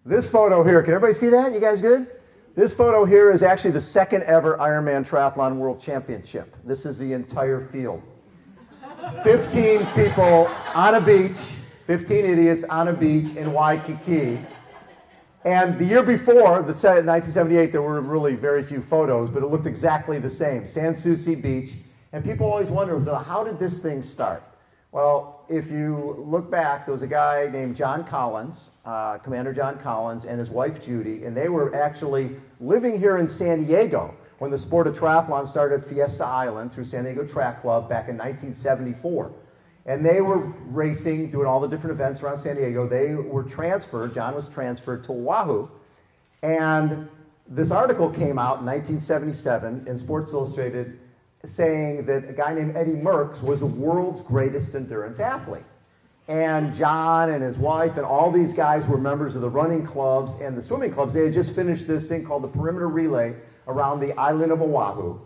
This photo here, can everybody see that? You guys good? This photo here is actually the second ever Ironman Triathlon World Championship. This is the entire field. 15 people on a beach, 15 idiots on a beach in Waikiki. And the year before, 1978, there were really very few photos, but it looked exactly the same. Sans Souci Beach. And people always wonder, so how did this thing start? Well, if you look back, there was a guy named John Collins, Commander John Collins, and his wife Judy, and they were actually living here in San Diego when the sport of triathlon started at Fiesta Island through San Diego Track Club back in 1974. And they were racing, doing all the different events around San Diego. They were transferred, John was transferred to Oahu, and this article came out in 1977 in Sports Illustrated saying that a guy named Eddie Merckx was the world's greatest endurance athlete. And John and his wife and all these guys were members of the running clubs and the swimming clubs. They had just finished this thing called the Perimeter Relay around the island of Oahu.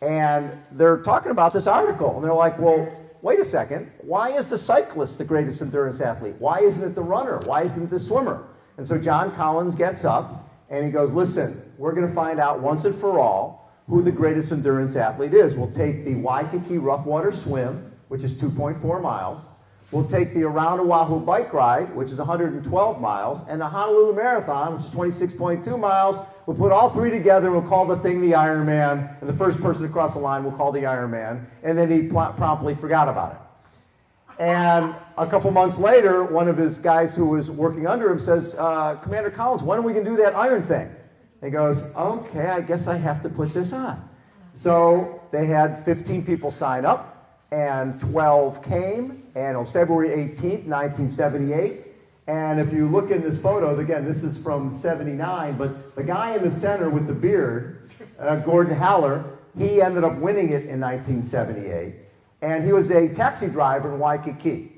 And they're talking about this article. And they're like, well, wait a second. Why is the cyclist the greatest endurance athlete? Why isn't it the runner? Why isn't it the swimmer? And so John Collins gets up and he goes, listen, we're going to find out once and for all who the greatest endurance athlete is. We'll take the Waikiki Rough Water Swim, which is 2.4 miles. We'll take the Around Oahu Bike Ride, which is 112 miles, and the Honolulu Marathon, which is 26.2 miles. We'll put all three together, we'll call the thing the Ironman, and the first person to cross the line we'll call the Ironman, and then he promptly forgot about it. And a couple months later, one of his guys who was working under him says, Commander Collins, when are we going to do that iron thing? He goes, okay, I guess I have to put this on. So they had 15 people sign up, and 12 came, and it was February 18th, 1978. And if you look in this photo, again, this is from 79, but the guy in the center with the beard, Gordon Haller, he ended up winning it in 1978. And he was a taxi driver in Waikiki.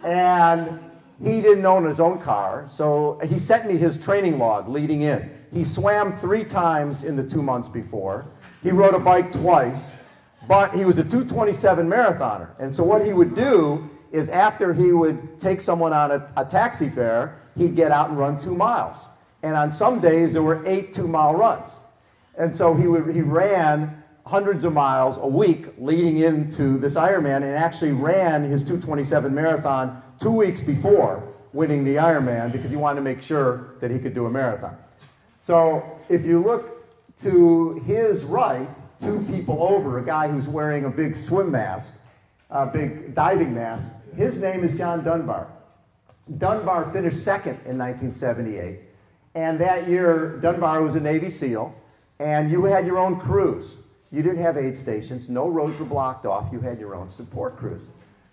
And he didn't own his own car, so he sent me his training log leading in. He swam 3 times in the 2 months before. He rode a bike twice, but he was a 2:27 marathoner. And so what he would do is after he would take someone on a taxi fare, he'd get out and run 2 miles. And on some days, there were 8 2-mile runs. And so he ran hundreds of miles a week leading into this Ironman, and actually ran his 2:27 marathon 2 weeks before winning the Ironman because he wanted to make sure that he could do a marathon. So if you look to his right, 2 people over, a guy who's wearing a big swim mask, a big diving mask, his name is John Dunbar. Dunbar finished second in 1978. And that year, Dunbar was a Navy SEAL, and you had your own crews. You didn't have aid stations, no roads were blocked off, you had your own support crews.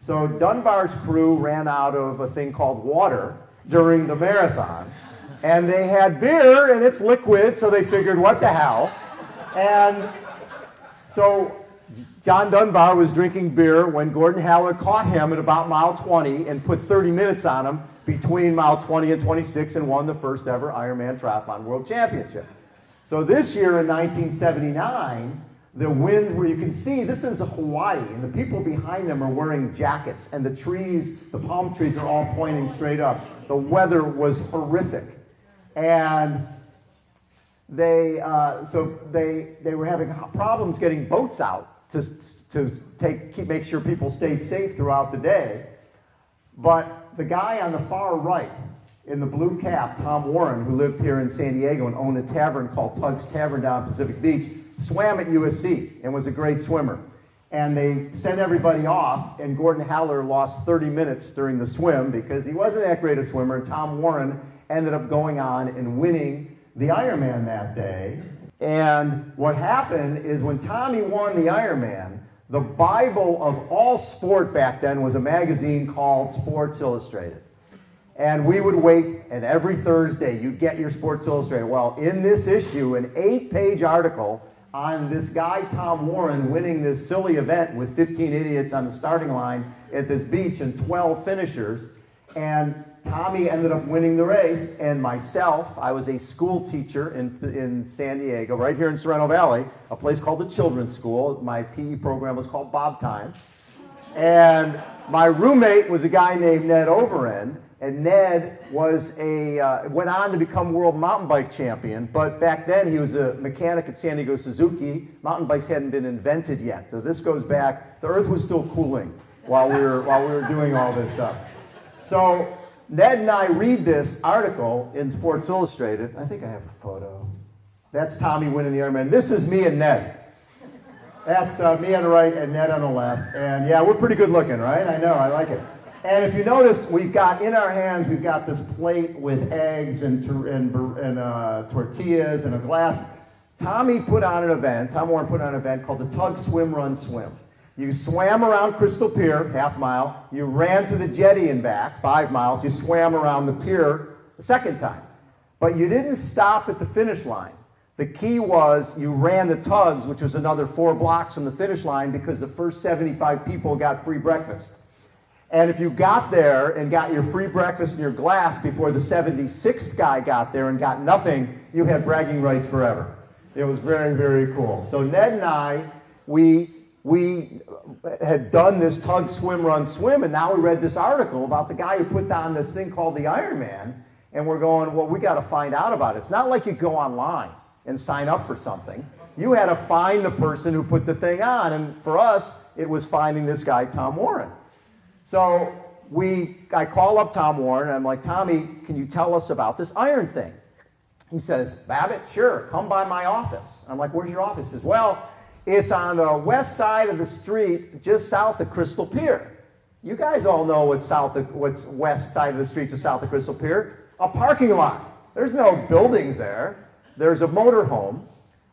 So Dunbar's crew ran out of a thing called water during the marathon. And they had beer, and it's liquid, so they figured, what the hell? And so John Dunbar was drinking beer when Gordon Haller caught him at about mile 20 and put 30 minutes on him between mile 20 and 26 and won the first ever Ironman Triathlon World Championship. So this year in 1979, the wind, where you can see, this is Hawaii, and the people behind them are wearing jackets, and the trees, the palm trees are all pointing straight up. The weather was horrific. And they were having problems getting boats out to make sure people stayed safe throughout the day. But the guy on the far right, in the blue cap, Tom Warren, who lived here in San Diego and owned a tavern called Tug's Tavern down Pacific Beach, swam at USC and was a great swimmer. And they sent everybody off, and Gordon Haller lost 30 minutes during the swim because he wasn't that great a swimmer. Tom Warren ended up going on and winning the Ironman that day. And what happened is when Tommy won the Ironman, the Bible of all sport back then was a magazine called Sports Illustrated. And we would wait, and every Thursday you'd get your Sports Illustrated. Well, in this issue, an 8-page article on this guy, Tom Warren, winning this silly event with 15 idiots on the starting line at this beach and 12 finishers. And Tommy ended up winning the race, and myself, I was a school teacher in San Diego, right here in Sorrento Valley, a place called the Children's School. My PE program was called Bob Time. And My roommate was a guy named Ned Overend, and Ned was went on to become world mountain bike champion, but back then he was a mechanic at San Diego Suzuki. Mountain bikes hadn't been invented yet, so this goes back, the earth was still cooling while we were doing all this stuff. So Ned and I read this article in Sports Illustrated. I think I have a photo. That's Tommy winning the Ironman. This is me and Ned. That's me on the right and Ned on the left. And yeah, we're pretty good looking, right? I know, I like it. And if you notice, we've got in our hands, we've got this plate with eggs and tortillas and a glass. Tom Warren put on an event called the Tug Swim Run Swim. You swam around Crystal Pier, half mile. You ran to the jetty and back, 5 miles. You swam around the pier the second time. But you didn't stop at the finish line. The key was you ran the tugs, which was another 4 blocks from the finish line, because the first 75 people got free breakfast. And if you got there and got your free breakfast in your glass before the 76th guy got there and got nothing, you had bragging rights forever. It was very, very cool. So Ned and I, we had done this tug, swim, run, swim, and now we read this article about the guy who put on this thing called the Ironman, and we're going, well, we got to find out about it. It's not like you go online and sign up for something. You had to find the person who put the thing on, and for us, it was finding this guy, Tom Warren. So I call up Tom Warren, and I'm like, Tommy, can you tell us about this iron thing? He says, Babbitt, sure, come by my office. I'm like, where's your office? He says, well, it's on the west side of the street, just south of Crystal Pier. You guys all know what's west side of the street, just south of Crystal Pier. A parking lot. There's no buildings there. There's a motorhome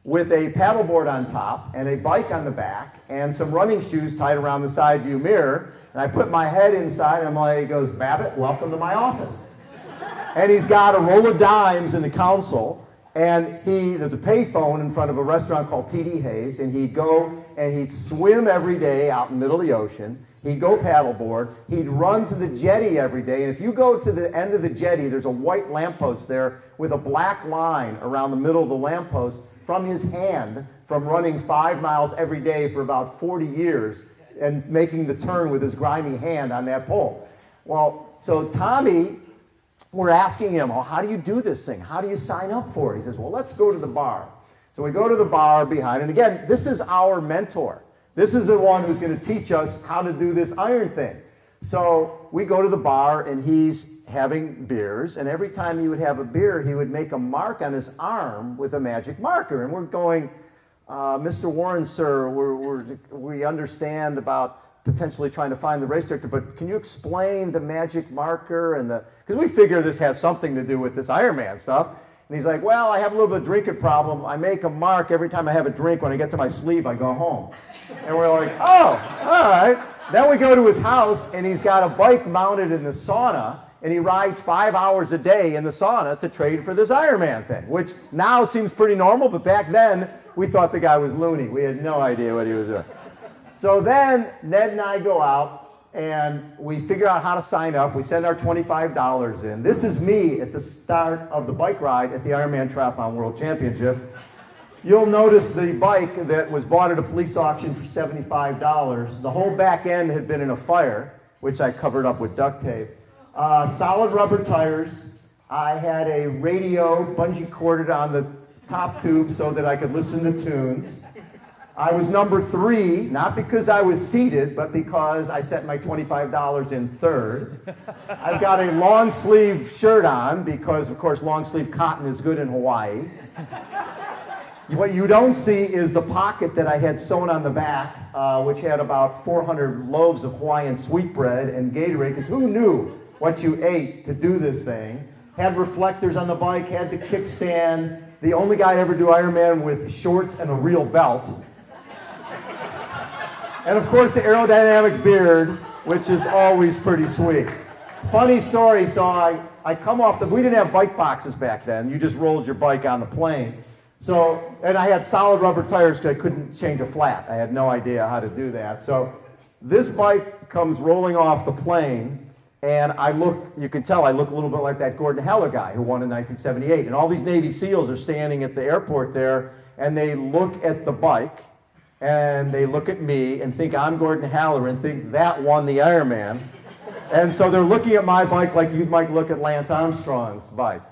with a paddleboard on top and a bike on the back and some running shoes tied around the side view mirror. And I put my head inside, and I'm like, he goes, Babbitt, welcome to my office. And he's got a roll of dimes in the console, and there's a payphone in front of a restaurant called T.D. Hayes, and he'd go and he'd swim every day out in the middle of the ocean. He'd go paddleboard. He'd run to the jetty every day. And if you go to the end of the jetty, there's a white lamppost there with a black line around the middle of the lamppost from his hand from running 5 miles every day for about 40 years and making the turn with his grimy hand on that pole. Well, so Tommy, we're asking him, well, how do you do this thing? How do you sign up for it? He says, well, let's go to the bar. So we go to the bar behind, and again, this is our mentor. This is the one who's going to teach us how to do this iron thing. So we go to the bar, and he's having beers, and every time he would have a beer, he would make a mark on his arm with a magic marker. And we're going, Mr. Warren, sir, we understand about potentially trying to find the race director, but can you explain the magic marker and because we figure this has something to do with this Ironman stuff. And he's like, well, I have a little bit of drinking problem. I make a mark every time I have a drink. When I get to my sleeve, I go home. And we're like, oh, all right. Then we go to his house, and he's got a bike mounted in the sauna, and he rides 5 hours a day in the sauna to trade for this Ironman thing, which now seems pretty normal, but back then, we thought the guy was loony. We had no idea what he was doing. So then Ned and I go out, and we figure out how to sign up. We send our $25 in. This is me at the start of the bike ride at the Ironman Triathlon World Championship. You'll notice the bike that was bought at a police auction for $75. The whole back end had been in a fire, which I covered up with duct tape. Solid rubber tires. I had a radio bungee corded on the top tube so that I could listen to tunes. I was number 3, not because I was seated, but because I set my $25 in third. I've got a long sleeve shirt on because, of course, long sleeve cotton is good in Hawaii. What you don't see is the pocket that I had sewn on the back, which had about 400 loaves of Hawaiian sweetbread and Gatorade, because who knew what you ate to do this thing? Had reflectors on the bike, had the kickstand, the only guy to ever do Ironman with shorts and a real belt. And of course the aerodynamic beard, which is always pretty sweet. Funny story, so I come off we didn't have bike boxes back then, you just rolled your bike on the plane. So, and I had solid rubber tires because I couldn't change a flat. I had no idea how to do that. So this bike comes rolling off the plane, and you can tell I look a little bit like that Gordon Heller guy who won in 1978. And all these Navy SEALs are standing at the airport there, and they look at the bike, and they look at me and think I'm Gordon Haller and think that won the Ironman. And so they're looking at my bike like you might look at Lance Armstrong's bike.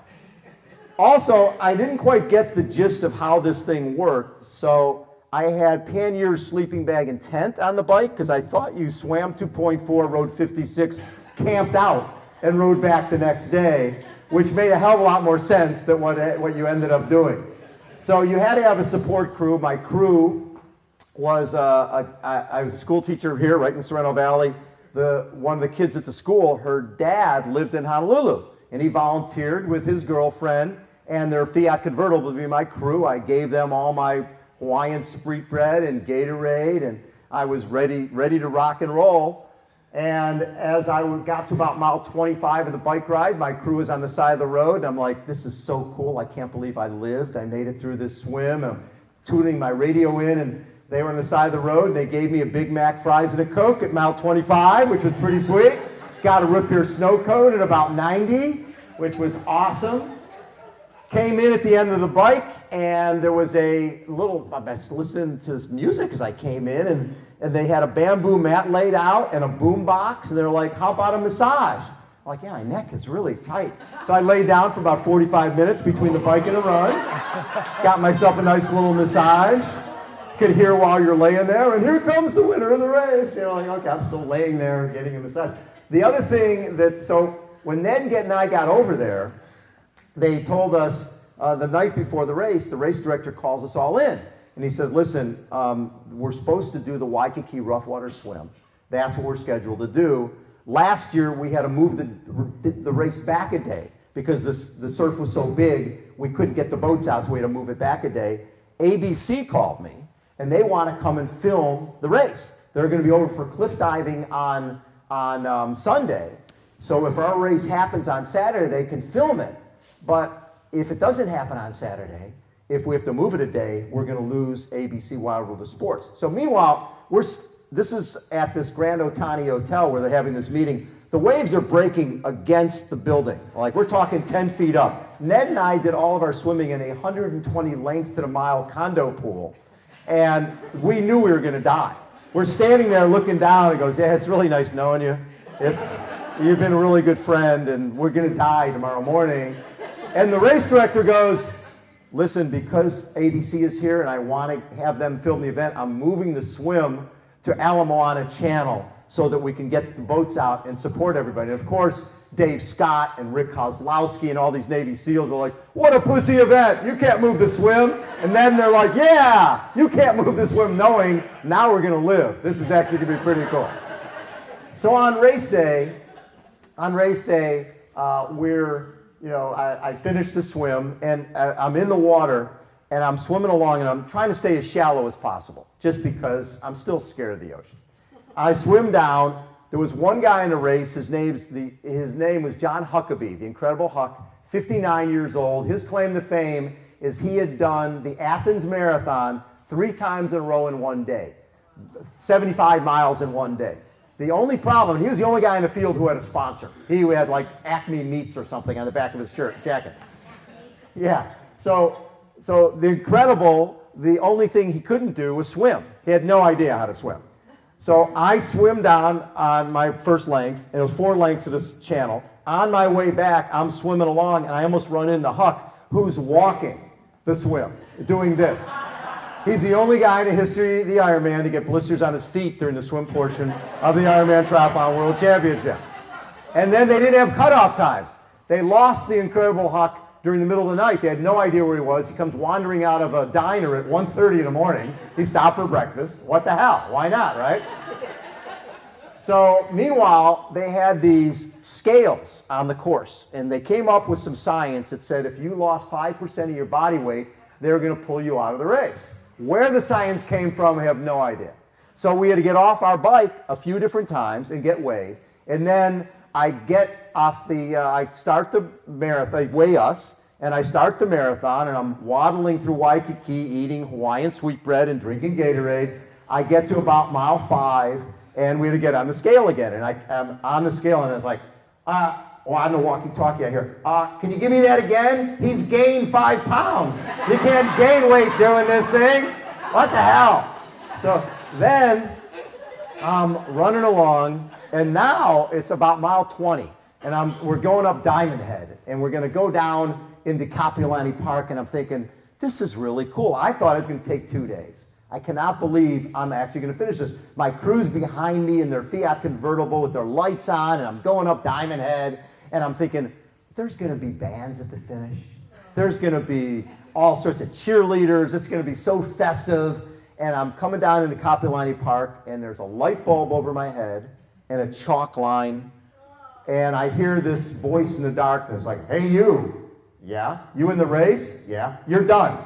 Also, I didn't quite get the gist of how this thing worked, so I had Panniers sleeping bag and tent on the bike because I thought you swam 2.4, rode 56, camped out, and rode back the next day, which made a hell of a lot more sense than what you ended up doing. So you had to have a support crew. My crew was, I was a school teacher here, right in the Sorrento Valley. One of the kids at the school, her dad lived in Honolulu, and he volunteered with his girlfriend and their Fiat convertible to be my crew. I gave them all my Hawaiian sweet bread and Gatorade, and I was ready to rock and roll. And as I got to about mile 25 of the bike ride, my crew was on the side of the road, and I'm like, this is so cool. I can't believe I lived. I made it through this swim. I'm tuning my radio in, and they were on the side of the road, and they gave me a Big Mac, fries, and a Coke at mile 25, which was pretty sweet. Got a root beer snow cone at about 90, which was awesome. Came in at the end of the bike, and there was I was listening to this music as I came in, and they had a bamboo mat laid out and a boom box, and they're like, how about a massage? I'm like, yeah, my neck is really tight. So I laid down for about 45 minutes between the bike and the run, got myself a nice little massage, could hear while you're laying there, and here comes the winner of the race. Like, okay, I'm still laying there getting a massage. The other thing so when Ned and I got over there, they told us the night before the race director calls us all in. And he says, listen, we're supposed to do the Waikiki rough water swim. That's what we're scheduled to do. Last year, we had to move the race back a day because the surf was so big, we couldn't get the boats out, so we had to move it back a day. ABC called me, and they want to come and film the race. They're going to be over for cliff diving on Sunday. So if our race happens on Saturday, they can film it. But if it doesn't happen on Saturday, if we have to move it a day, we're going to lose ABC Wild World of Sports. So meanwhile, this is at this Grand Otani Hotel where they're having this meeting. The waves are breaking against the building. Like, we're talking 10 feet up. Ned and I did all of our swimming in a 120 length to the mile condo pool, and we knew we were going to die. We're standing there looking down, and goes, yeah, it's really nice knowing you. You've been a really good friend, and we're going to die tomorrow morning. And the race director goes, listen, because ABC is here and I want to have them film the event, I'm moving the swim to Ala Moana Channel so that we can get the boats out and support everybody. And of course, Dave Scott and Rick Kozlowski and all these Navy SEALs are like, what a pussy event, you can't move the swim. And then they're like, yeah, you can't move the swim, knowing now we're going to live. This is actually going to be pretty cool. So on race day, I finished the swim, and I'm in the water, and I'm swimming along, and I'm trying to stay as shallow as possible, just because I'm still scared of the ocean. I swim down. There was one guy in the race. His name was John Huckabee, the Incredible Huck, 59 years old. His claim to fame is he had done the Athens Marathon 3 times in a row in one day, 75 miles in one day. The only problem, he was the only guy in the field who had a sponsor. He had like Acme Meats or something on the back of his jacket. Yeah, so the Incredible, the only thing he couldn't do was swim. He had no idea how to swim. So I swim down on my first length, and it was 4 lengths of this channel. On my way back, I'm swimming along, and I almost run into Huck, who's walking the swim, doing this. He's the only guy in the history of the Ironman to get blisters on his feet during the swim portion of the Ironman Triathlon World Championship. And then they didn't have cutoff times. They lost the Incredible Huck during the middle of the night. They had no idea where he was. He comes wandering out of a diner at 1:30 in the morning. He stopped for breakfast. What the hell? Why not, right? So meanwhile, they had these scales on the course, and they came up with some science that said if you lost 5% of your body weight, they were going to pull you out of the race. Where the science came from, I have no idea. So we had to get off our bike a few different times and get weighed. And then I get off I start the marathon, they weigh us, and I start the marathon, and I'm waddling through Waikiki, eating Hawaiian sweetbread and drinking Gatorade. I get to about mile 5, and we had to get on the scale again. And I'm on the scale, and I was like, on the walkie-talkie I hear, can you give me that again? He's gained 5 pounds. You can't gain weight doing this thing. What the hell? So then I'm running along, and now it's about mile 20, and we're going up Diamond Head, and we're going to go down into Kapiolani Park, and I'm thinking, this is really cool. I thought it was going to take 2 days. I cannot believe I'm actually going to finish this. My crew's behind me in their Fiat convertible with their lights on, and I'm going up Diamond Head, and I'm thinking, there's going to be bands at the finish. There's going to be all sorts of cheerleaders. It's going to be so festive. And I'm coming down into Kapiolani Park, and there's a light bulb over my head and a chalk line. And I hear this voice in the darkness like, hey, you. Yeah? You in the race? Yeah. You're done.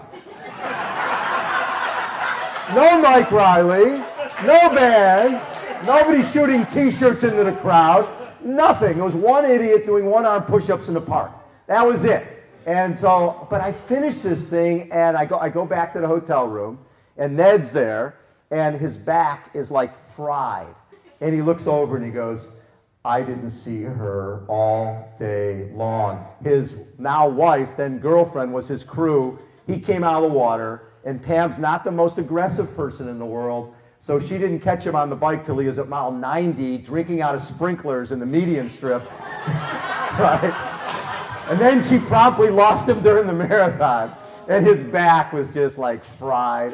No Mike Riley. No bands. Nobody shooting T-shirts into the crowd. Nothing. It was one idiot doing one-arm push-ups in the park. That was it. And so, but I finished this thing, and I go back to the hotel room, and Ned's there, and his back is like fried. And he looks over and he goes, I didn't see her all day long. His now wife, then girlfriend, was his crew. He came out of the water, and Pam's not the most aggressive person in the world, so she didn't catch him on the bike till he was at mile 90, drinking out of sprinklers in the median strip. Right? And then she promptly lost him during the marathon. And his back was just like fried.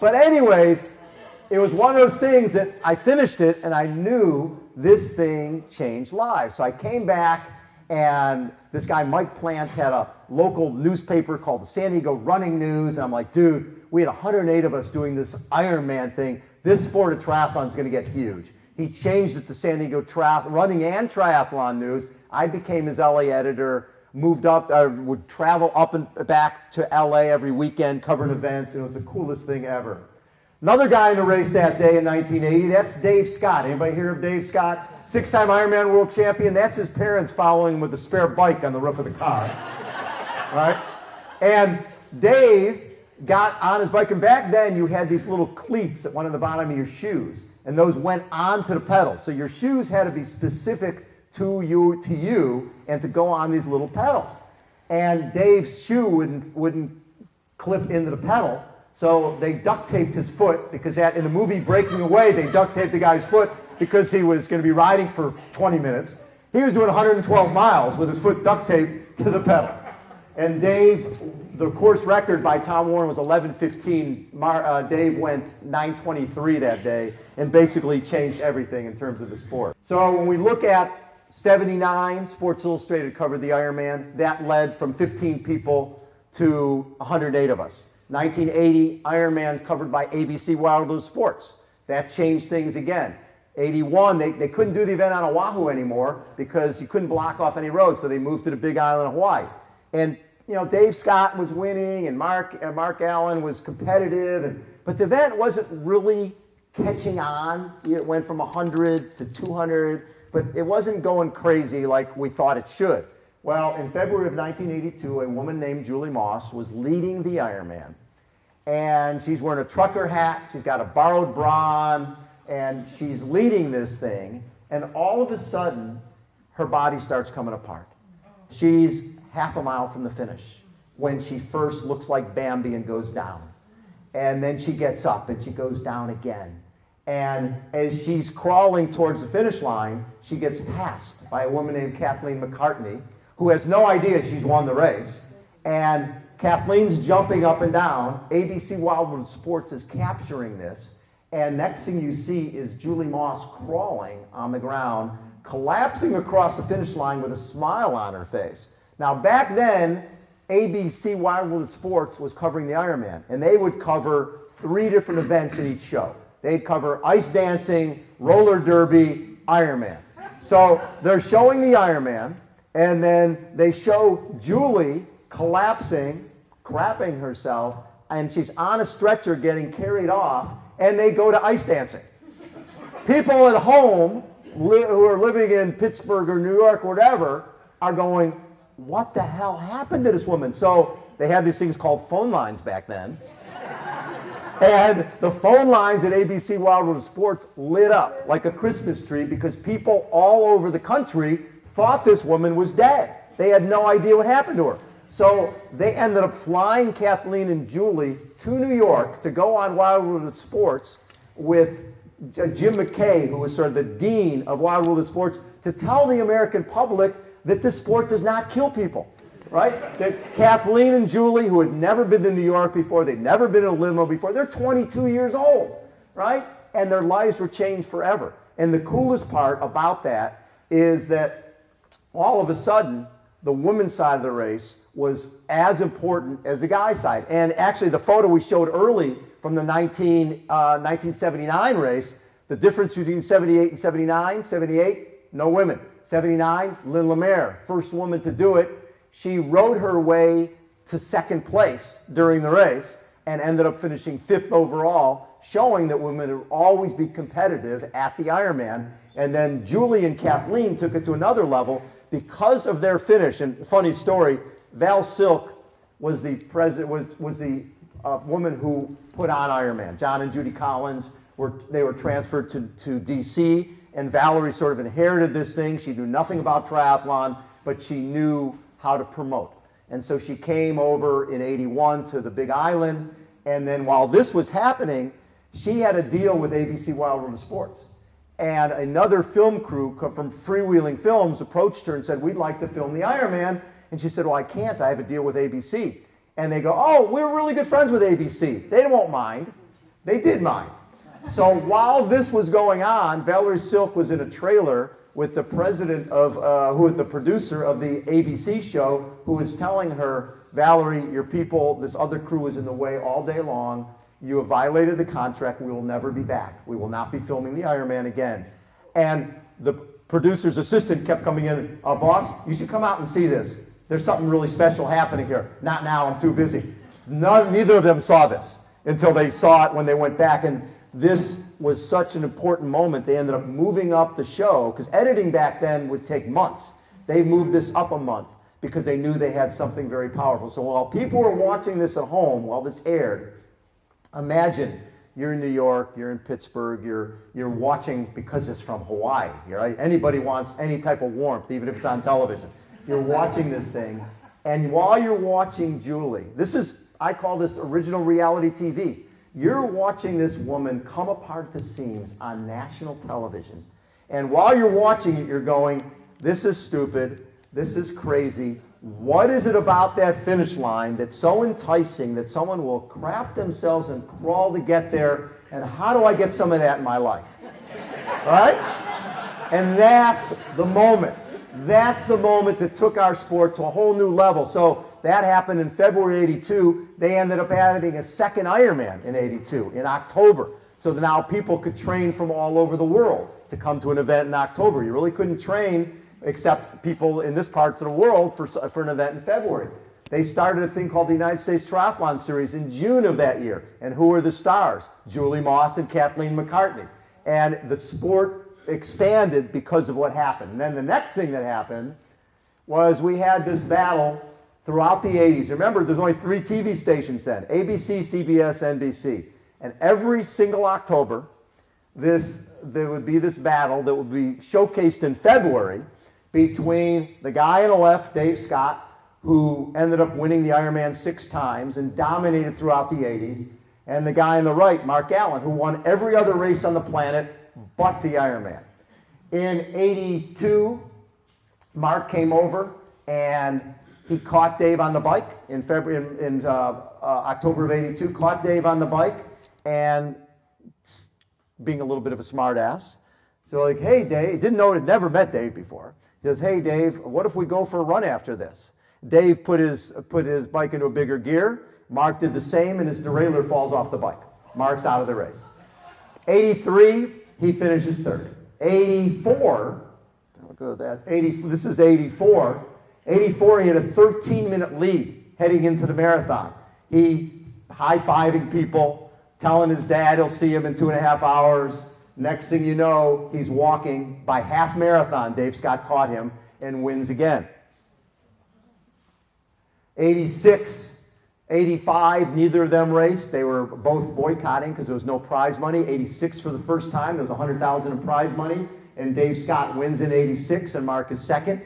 But anyways, it was one of those things that I finished it, and I knew this thing changed lives. So I came back, and this guy, Mike Plant, had a local newspaper called the San Diego Running News. And I'm like, dude, we had 108 of us doing this Ironman thing. This sport of triathlon is going to get huge. He changed it to San Diego Running and Triathlon News. I became his LA editor. Moved up, would travel up and back to LA every weekend, covering events, and it was the coolest thing ever. Another guy in the race that day in 1980, that's Dave Scott. Anybody hear of Dave Scott? 6-time Ironman World Champion. That's his parents following him with a spare bike on the roof of the car. Right? And Dave got on his bike, and back then you had these little cleats that went on the bottom of your shoes, and those went onto the pedals. So your shoes had to be specific to you, and to go on these little pedals. And Dave's shoe wouldn't clip into the pedal, so they duct taped his foot, because in the movie Breaking Away, they duct taped the guy's foot because he was going to be riding for 20 minutes. He was doing 112 miles with his foot duct taped to the pedal. And Dave, the course record by Tom Warren was 11:15. Dave went 9:23 that day, and basically changed everything in terms of the sport. So when we look at 79, Sports Illustrated covered the Ironman. That led from 15 people to 108 of us. 1980, Ironman covered by ABC Wildlife Sports. That changed things again. 81, they couldn't do the event on Oahu anymore because you couldn't block off any roads, so they moved to the Big Island of Hawaii. And Dave Scott was winning, and Mark Allen was competitive, but the event wasn't really catching on. It went from 100 to 200. But it wasn't going crazy like we thought it should. Well, in February of 1982, a woman named Julie Moss was leading the Ironman. And she's wearing a trucker hat, she's got a borrowed bra on, and she's leading this thing. And all of a sudden, her body starts coming apart. She's half a mile from the finish when she first looks like Bambi and goes down. And then she gets up and she goes down again. And as she's crawling towards the finish line, she gets passed by a woman named Kathleen McCartney, who has no idea she's won the race. And Kathleen's jumping up and down. ABC Wildwood Sports is capturing this. And next thing you see is Julie Moss crawling on the ground, collapsing across the finish line with a smile on her face. Now, back then, ABC Wildwood Sports was covering the Ironman, and they would cover 3 different events in each show. They'd cover ice dancing, roller derby, Ironman. So they're showing the Ironman, and then they show Julie collapsing, crapping herself, and she's on a stretcher getting carried off, and they go to ice dancing. People at home who are living in Pittsburgh or New York or whatever are going, what the hell happened to this woman? So they had these things called phone lines back then. And the phone lines at ABC Wildwood Sports lit up like a Christmas tree because people all over the country thought this woman was dead. They had no idea what happened to her. So they ended up flying Kathleen and Julie to New York to go on Wildwood Sports with Jim McKay, who was sort of the dean of Wide World of Sports, to tell the American public that this sport does not kill people, right? That Kathleen and Julie, who had never been to New York before, they'd never been in a limo before, they're 22 years old, right? And their lives were changed forever. And the coolest part about that is that all of a sudden, the women's side of the race was as important as the guy's side. And actually, the photo we showed early from the 1979 race, the difference between 78 and 79, 78, no women. 79, Lynn Lemaire, first woman to do it. She rode her way to second place during the race and ended up finishing 5th overall, showing that women would always be competitive at the Ironman. And then Julie and Kathleen took it to another level because of their finish. And funny story, Val Silk was the woman who put on Ironman. John and Judy Collins were transferred to DC, and Valerie sort of inherited this thing. She knew nothing about triathlon, but she knew how to promote. And so she came over in '81 to the Big Island, and then while this was happening, she had a deal with ABC Wild World of Sports. And another film crew from Freewheeling Films approached her and said, we'd like to film the Ironman. And she said, well, I can't. I have a deal with ABC. And they go, oh, we're really good friends with ABC. They won't mind. They did mind. So while this was going on, Valerie Silk was in a trailer with the president of, the producer of the ABC show, who was telling her, Valerie, your people, this other crew is in the way all day long. You have violated the contract. We will never be back. We will not be filming the Ironman again. And the producer's assistant kept coming in, boss, you should come out and see this. There's something really special happening here. Not now, I'm too busy. Neither of them saw this until they saw it when they went back. And this was such an important moment. They ended up moving up the show, because editing back then would take months. They moved this up a month because they knew they had something very powerful. So while people were watching this at home, while this aired, imagine you're in New York, you're in Pittsburgh, you're watching, because it's from Hawaii, right? Anybody wants any type of warmth, even if it's on television. You're watching this thing, and while you're watching Julie, I call this original reality TV. You're watching this woman come apart at the seams on national television. And while you're watching it, you're going, this is stupid, this is crazy. What is it about that finish line that's so enticing that someone will crap themselves and crawl to get there? And how do I get some of that in my life? All right? And that's the moment. That's the moment that took our sport to a whole new level. So that happened in February '82. They ended up adding a second Ironman in '82, in October. So that now people could train from all over the world to come to an event in October. You really couldn't train except people in this parts of the world for an event in February. They started a thing called the United States Triathlon Series in June of that year. And who were the stars? Julie Moss and Kathleen McCartney. And the sport expanded because of what happened. And then the next thing that happened was we had this battle throughout the 80s. Remember, there's only 3 TV stations then, ABC, CBS, NBC. And every single October, there would be this battle that would be showcased in February between the guy on the left, Dave Scott, who ended up winning the Ironman 6 times and dominated throughout the 80s, and the guy on the right, Mark Allen, who won every other race on the planet but the Ironman. In '82, Mark came over and he caught Dave on the bike in October of '82, caught Dave on the bike, and being a little bit of a smart ass, so like, hey Dave, had never met Dave before. He says, hey Dave, what if we go for a run after this? Dave put his bike into a bigger gear. Mark did the same, and his derailleur falls off the bike. Mark's out of the race. '83, he finishes 3rd. '84, I'll go with that. This is '84. '84, he had a 13-minute lead heading into the marathon. He high-fiving people, telling his dad he'll see him in 2.5 hours. Next thing you know, he's walking by half marathon. Dave Scott caught him and wins again. '86, '85, neither of them raced. They were both boycotting because there was no prize money. '86 for the first time, there was $100,000 in prize money, and Dave Scott wins in '86, and Mark is second.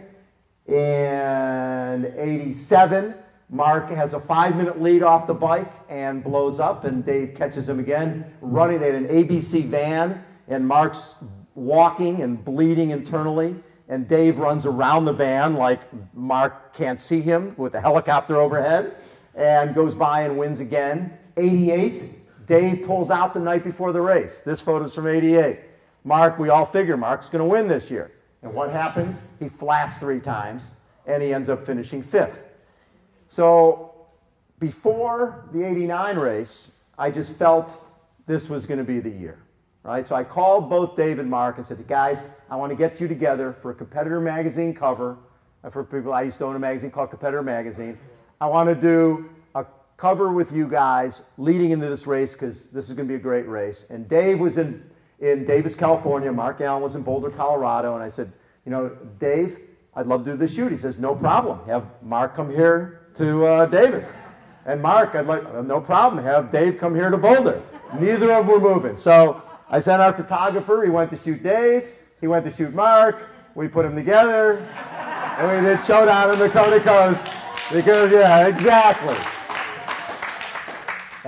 In '87, Mark has a 5-minute lead off the bike and blows up, and Dave catches him again. Running, they had an ABC van, and Mark's walking and bleeding internally, and Dave runs around the van like Mark can't see him with the helicopter overhead, and goes by and wins again. 88, Dave pulls out the night before the race. This photo's from 88. Mark, we all figure Mark's going to win this year. And what happens? He flats 3 times, and he ends up finishing 5th. So before the 89 race, I just felt this was going to be the year. Right? So I called both Dave and Mark and said, guys, I want to get you together for a competitor magazine cover. For people, I used to own a magazine called Competitor Magazine. I want to do a cover with you guys leading into this race because this is going to be a great race. And Dave was in Davis, California. Mark Allen was in Boulder, Colorado. And I said, Dave, I'd love to do this shoot. He says, no problem. Have Mark come here to Davis. And Mark, no problem. Have Dave come here to Boulder. Neither of them were moving. So I sent our photographer. He went to shoot Dave. He went to shoot Mark. We put them together. And we did Showdown in the Dakota Coast. Because, yeah, exactly.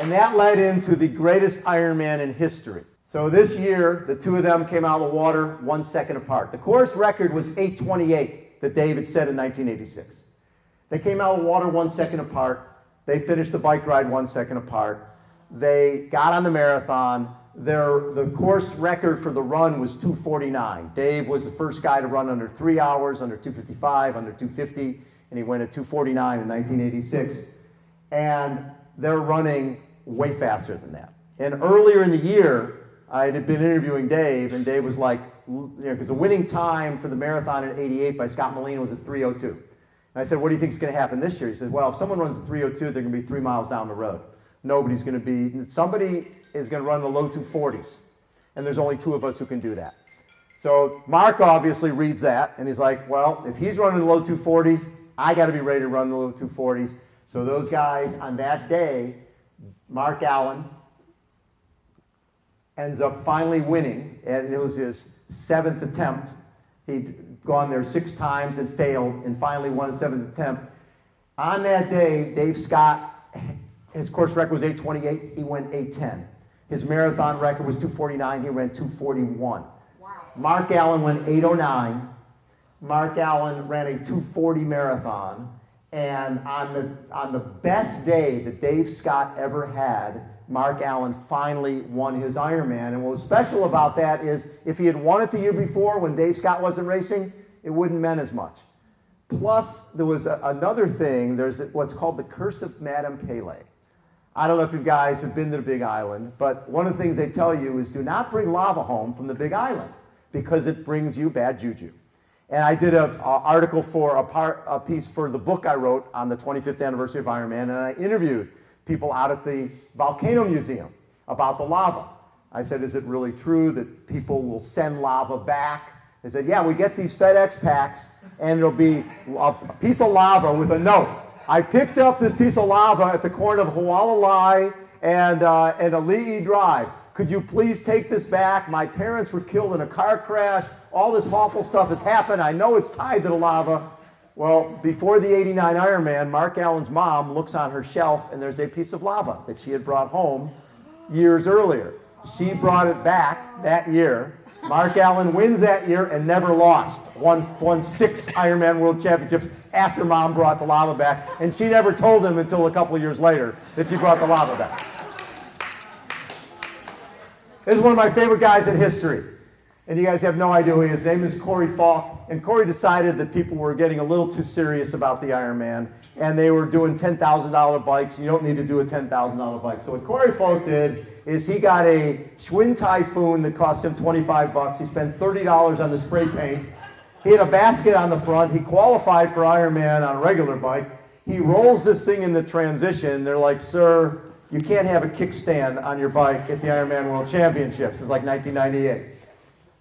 And that led into the greatest Ironman in history. So this year, the 2 of them came out of the water 1 second apart. The course record was 8:28 that Dave had set in 1986. They came out of the water 1 second apart. They finished the bike ride 1 second apart. They got on the marathon. The course record for the run was 2:49. Dave was the first guy to run under 3 hours, under 2:55, under 2:50, and he went at 2:49 in 1986. And they're running way faster than that. And earlier in the year, I had been interviewing Dave, and Dave was like, because the winning time for the marathon in '88 by Scott Molina was at 3:02. And I said, what do you think is going to happen this year? He said, well, if someone runs at 3:02, they're going to be 3 miles down the road. Somebody is going to run in the low 240s, and there's only 2 of us who can do that. So Mark obviously reads that, and he's like, well, if he's running in the low 240s, I got to be ready to run in the low 240s. So those guys on that day, Mark Allen ends up finally winning, and it was his 7th attempt. He'd gone there 6 times and failed, and finally won his 7th attempt. On that day, Dave Scott, his course record was 8:28. He went 8:10. His marathon record was 2:49. He ran 2:41. Wow. Mark Allen went 8:09. Mark Allen ran a 2:40 marathon. And on the best day that Dave Scott ever had, Mark Allen finally won his Ironman. And what was special about that is if he had won it the year before when Dave Scott wasn't racing, it wouldn't meant as much. Plus, there was another thing. There's what's called the curse of Madame Pele. I don't know if you guys have been to the Big Island, but one of the things they tell you is do not bring lava home from the Big Island because it brings you bad juju. And I did an article for a piece for the book I wrote on the 25th anniversary of Ironman, and I interviewed people out at the Volcano Museum about the lava. I said, is it really true that people will send lava back? They said, yeah, we get these FedEx packs, and it'll be a piece of lava with a note. I picked up this piece of lava at the corner of Hualalai and Ali'i Drive. Could you please take this back? My parents were killed in a car crash. All this awful stuff has happened. I know it's tied to the lava. Well, before the '89 Ironman, Mark Allen's mom looks on her shelf, and there's a piece of lava that she had brought home years earlier. She brought it back that year. Mark Allen wins that year and never lost. Won 6 Ironman World Championships after Mom brought the lava back. And she never told him until a couple of years later that she brought the lava back. This is one of my favorite guys in history. And you guys have no idea who he is. His name is Corey Falk. And Corey decided that people were getting a little too serious about the Ironman. And they were doing $10,000 bikes. You don't need to do a $10,000 bike. So what Corey Falk did is he got a Schwinn Typhoon that cost him $25. He spent $30 on the spray paint. He had a basket on the front. He qualified for Ironman on a regular bike. He rolls this thing in the transition. They're like, sir, you can't have a kickstand on your bike at the Ironman World Championships. It's like 1998.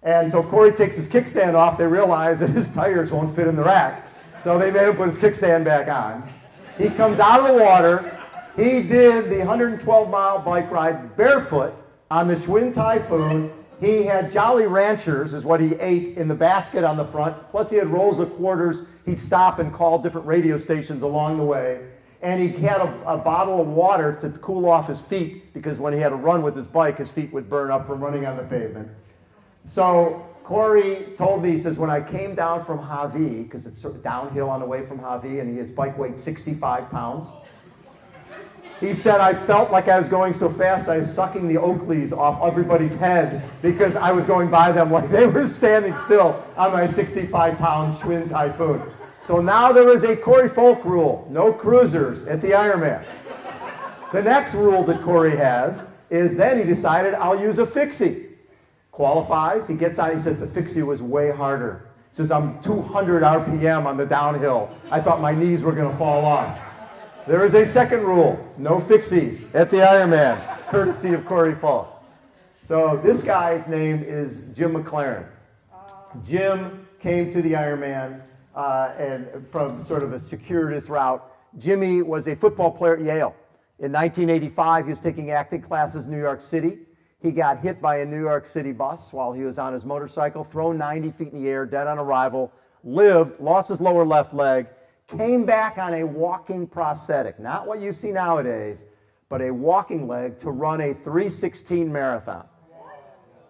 And so Corey takes his kickstand off. They realize that his tires won't fit in the rack. So they made him put his kickstand back on. He comes out of the water. He did the 112-mile bike ride barefoot on the Schwinn Typhoon. He had Jolly Ranchers, is what he ate, in the basket on the front. Plus he had rolls of quarters. He'd stop and call different radio stations along the way. And he had a bottle of water to cool off his feet because when he had to run with his bike, his feet would burn up from running on the pavement. So Corey told me, he says, when I came down from Javi, because it's sort of downhill on the way from Javi, and his bike weighed 65 pounds, he said, I felt like I was going so fast, I was sucking the Oakleys off everybody's head because I was going by them like they were standing still on my 65-pound Schwinn Typhoon. So now there is a Corey Folk rule, no cruisers at the Ironman. The next rule that Corey has is then he decided, I'll use a fixie. Qualifies, he gets on, he said, the fixie was way harder. He says, I'm 200 RPM on the downhill. I thought my knees were going to fall off. There is a second rule, no fixies at the Ironman, courtesy of Corey Folk. So this guy's name is Jim McLaren. Jim came to the Ironman and from sort of a circuitous route. Jimmy was a football player at Yale. In 1985, he was taking acting classes in New York City. He got hit by a New York City bus while he was on his motorcycle, thrown 90 feet in the air, dead on arrival, lived, lost his lower left leg, came back on a walking prosthetic, not what you see nowadays, but a walking leg to run a 3:16 marathon.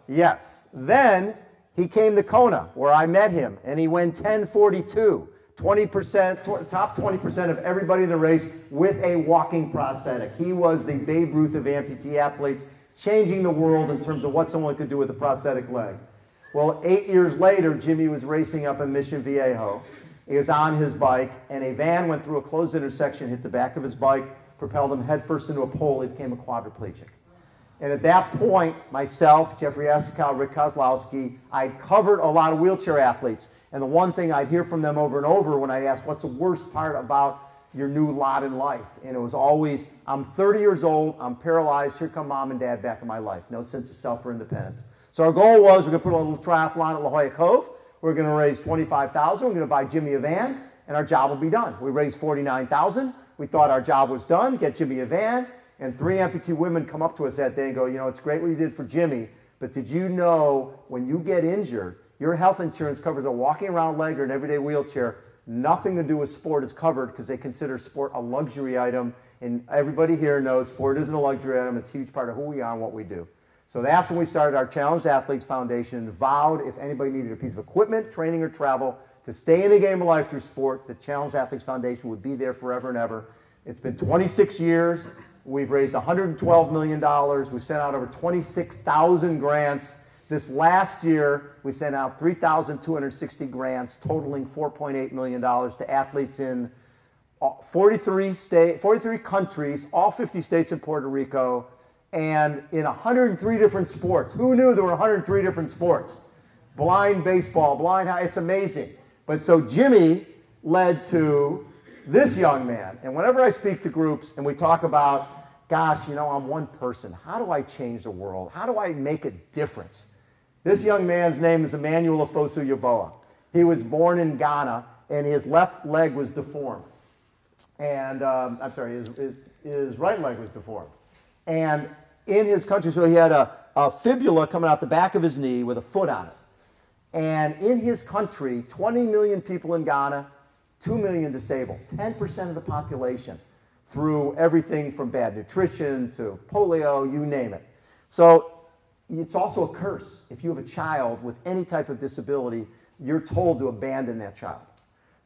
Yes. Then he came to Kona, where I met him, and he went 10:42, 20%, top 20% of everybody in the race with a walking prosthetic. He was the Babe Ruth of amputee athletes, changing the world in terms of what someone could do with a prosthetic leg. Well, 8 years later, Jimmy was racing up in Mission Viejo. He was on his bike, and a van went through a closed intersection, hit the back of his bike, propelled him headfirst into a pole. He became a quadriplegic. And at that point, myself, Jeffrey Esikow, Rick Kozlowski, I'd covered a lot of wheelchair athletes. And the one thing I'd hear from them over and over when I asked, what's the worst part about your new lot in life? And it was always, I'm 30 years old, I'm paralyzed, here come mom and dad back in my life. No sense of self or independence. So our goal was, we're going to put on a little triathlon at La Jolla Cove. We're going to raise $25,000. We're going to buy Jimmy a van, and our job will be done. We raised $49,000. We thought our job was done, get Jimmy a van, and 3 amputee women come up to us that day and go, you know, it's great what you did for Jimmy, but did you know when you get injured, your health insurance covers a walking around leg or an everyday wheelchair. Nothing to do with sport is covered because they consider sport a luxury item, and everybody here knows sport isn't a luxury item. It's a huge part of who we are and what we do. So that's when we started our Challenged Athletes Foundation and vowed if anybody needed a piece of equipment, training, or travel to stay in the game of life through sport, the Challenged Athletes Foundation would be there forever and ever. It's been 26 years. We've raised $112 million. We've sent out over 26,000 grants. This last year, we sent out 3,260 grants, totaling $4.8 million to athletes in 43 countries, all 50 states and Puerto Rico, and in 103 different sports. Who knew there were 103 different sports? Blind baseball, blind, it's amazing. But so Jimmy led to this young man. And whenever I speak to groups and we talk about, gosh, you know, I'm one person. How do I change the world? How do I make a difference? This young man's name is Emmanuel Ofosu Yeboah. He was born in Ghana, and his left leg was deformed. And, his right leg was deformed. And in his country, so he had a fibula coming out the back of his knee with a foot on it. And in his country, 20 million people in Ghana, 2 million disabled, 10% of the population, through everything from bad nutrition to polio, you name it. So it's also a curse. If you have a child with any type of disability, you're told to abandon that child.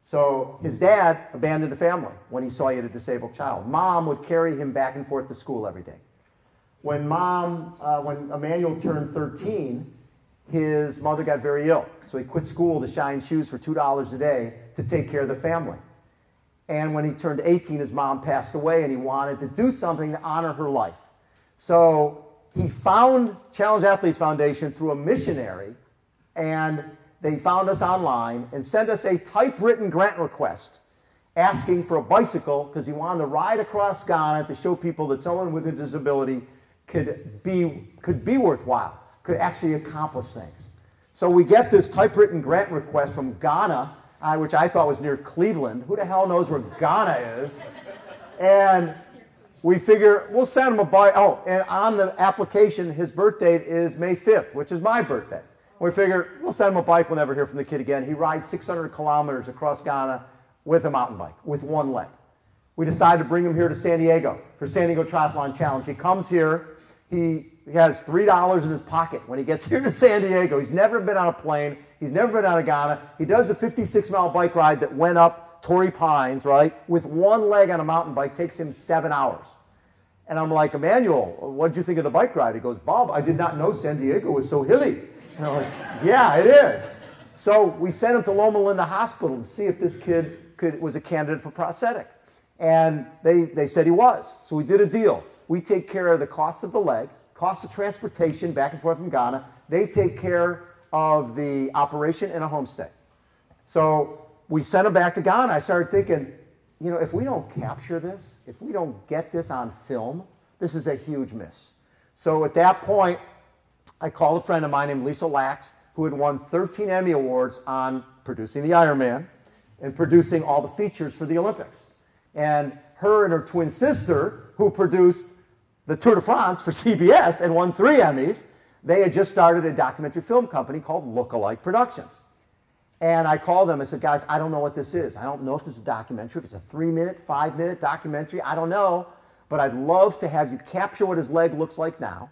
So his dad abandoned the family when he saw he had a disabled child. Mom would carry him back and forth to school every day. When Emmanuel turned 13, his mother got very ill. So he quit school to shine shoes for $2 a day to take care of the family. And when he turned 18, his mom passed away, and he wanted to do something to honor her life. So he found Challenge Athletes Foundation through a missionary, and they found us online and sent us a typewritten grant request asking for a bicycle because he wanted to ride across Ghana to show people that someone with a disability could be worthwhile, could actually accomplish things. So we get this typewritten grant request from Ghana, which I thought was near Cleveland. Who the hell knows where Ghana is? And we figure we'll send him a bike. Oh, and on the application, his birth date is May 5th, which is my birthday. We figure we'll send him a bike. We'll never hear from the kid again. He rides 600 kilometers across Ghana with a mountain bike, with one leg. We decided to bring him here to San Diego for San Diego Triathlon Challenge. He comes here. He has $3 in his pocket when he gets here to San Diego. He's never been on a plane. He's never been out of Ghana. He does a 56-mile bike ride that went up Torrey Pines, right, with one leg on a mountain bike. Takes him 7 hours. And I'm like, Emmanuel, what did you think of the bike ride? He goes, Bob, I did not know San Diego was so hilly. And I'm like, yeah, it is. So we sent him to Loma Linda Hospital to see if this kid was a candidate for prosthetic. And they said he was. So we did a deal. We take care of the cost of the leg, cost of transportation back and forth from Ghana. They take care of the operation and a homestay. So we sent him back to Ghana. I started thinking, you know, if we don't capture this, if we don't get this on film, this is a huge miss. So at that point, I called a friend of mine named Lisa Lax, who had won 13 Emmy Awards on producing the Ironman and producing all the features for the Olympics. And her and her twin sister, who produced the Tour de France for CBS and won 3 Emmys, they had just started a documentary film company called Lookalike Productions. And I called them. I said, guys, I don't know what this is. I don't know if this is a documentary, if it's a 3-minute, 5-minute documentary. I don't know. But I'd love to have you capture what his leg looks like now.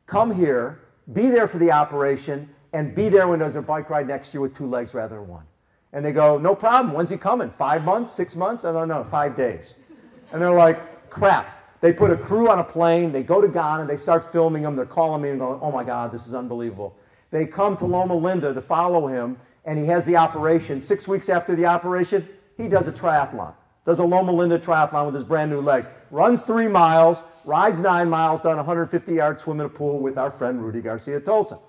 Come here, be there for the operation, and be there when there's a bike ride next year with 2 legs rather than 1. And they go, no problem. When's he coming? 5 months, 6 months? I don't know, 5 days. And they're like, crap. They put a crew on a plane. They go to Ghana. They start filming him. They're calling me and going, oh, my God, this is unbelievable. They come to Loma Linda to follow him, and he has the operation. 6 weeks after the operation, he does a triathlon. Does a Loma Linda triathlon with his brand new leg. Runs 3 miles, rides 9 miles down a 150-yard swim in a pool with our friend Rudy Garcia-Tolson.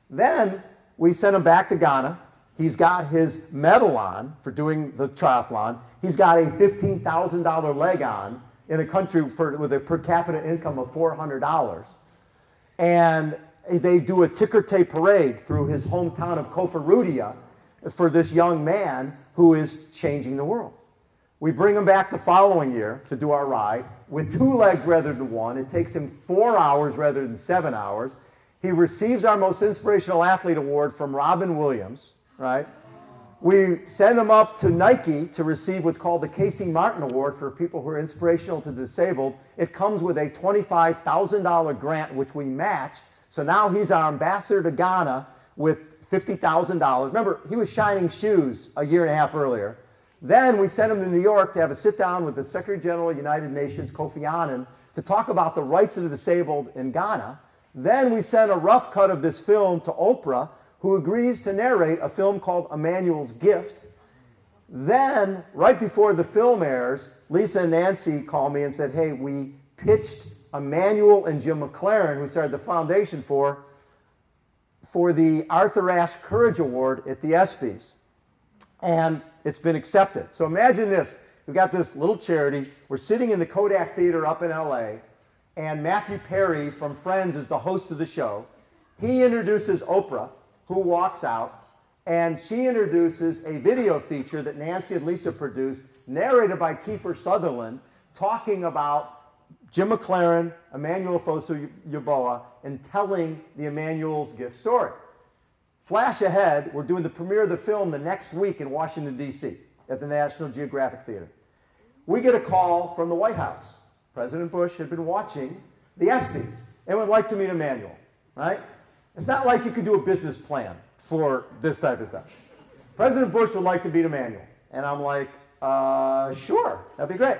Then we sent him back to Ghana. He's got his medal on for doing the triathlon. He's got a $15,000 leg on in a country with a per capita income of $400. And they do a ticker tape parade through his hometown of Koforidua for this young man who is changing the world. We bring him back the following year to do our ride with 2 legs rather than 1. It takes him 4 hours rather than 7 hours. He receives our Most Inspirational Athlete Award from Robin Williams, right? We send him up to Nike to receive what's called the Casey Martin Award for people who are inspirational to the disabled. It comes with a $25,000 grant, which we match. So now he's our ambassador to Ghana with $50,000. Remember, he was shining shoes a year and a half earlier. Then we sent him to New York to have a sit-down with the Secretary General of the United Nations, Kofi Annan, to talk about the rights of the disabled in Ghana. Then we sent a rough cut of this film to Oprah, who agrees to narrate a film called Emmanuel's Gift. Then, right before the film airs, Lisa and Nancy called me and said, hey, we pitched Emmanuel and Jim McLaren, who started the foundation for the Arthur Ashe Courage Award at the ESPYs. And it's been accepted. So imagine this. We've got this little charity. We're sitting in the Kodak Theater up in LA, and Matthew Perry from Friends is the host of the show. He introduces Oprah, who walks out, and she introduces a video feature that Nancy and Lisa produced, narrated by Kiefer Sutherland, talking about Jim McLaren, Emmanuel Ofosu Yeboah, and telling the Emmanuel's Gift story. Flash ahead, we're doing the premiere of the film the next week in Washington, D.C. at the National Geographic Theater. We get a call from the White House. President Bush had been watching the ESPYs and would like to meet Emmanuel, right? It's not like you could do a business plan for this type of stuff. President Bush would like to meet Emmanuel. And I'm like, sure, that'd be great.